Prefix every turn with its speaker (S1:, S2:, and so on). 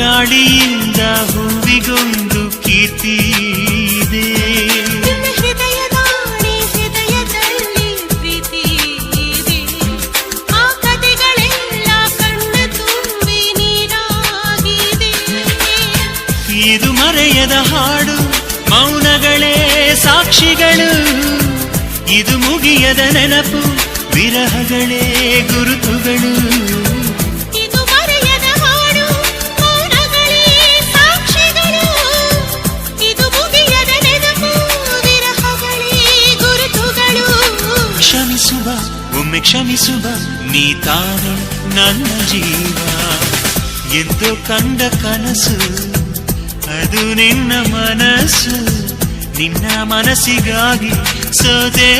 S1: ಗಾಳಿಯಿಂದ ಹೂವಿಗೊಂದು ಕೀರ್ತಿ ಇದೆ.
S2: ಹೃದಯದಲ್ಲಿ ಪ್ರೀತಿ ಇದೆ. ಆ ಕಥೆಗಳೆಲ್ಲ ಕಣ್ಣ ತುಂಬಿ ನೀರಾಗಿದೆ.
S1: ಇದು ಮರೆಯದ ಹಾಡು, ಮೌನಗಳೇ ಸಾಕ್ಷಿಗಳು. ಇದು ಮುಗಿಯದ ನೆನಪು, ವಿರಹಗಳೇ ಗುರುತುಗಳು.
S2: ಇದು ಮರೆಯದ ಹಾಡು, ಮೌನಗಳೇ ಸಾಕ್ಷಿಗಳು. ಇದು ಮುಗಿಯದ ನೆನಪು, ವಿರಹಗಳೇ ಗುರುತುಗಳು.
S1: ಕ್ಷಮಿಸುವ, ಒಮ್ಮೆ ಕ್ಷಮಿಸುವ, ನೀ ತಾನೆ ನನ್ನ ಜೀವ. ಎಂದು ಕಂಡ ಕನಸು ಅದು ನಿನ್ನ ಮನಸ್ಸು. ನಿನ್ನ ಮನಸ್ಸಿಗಾಗಿ ಸೋದೆ.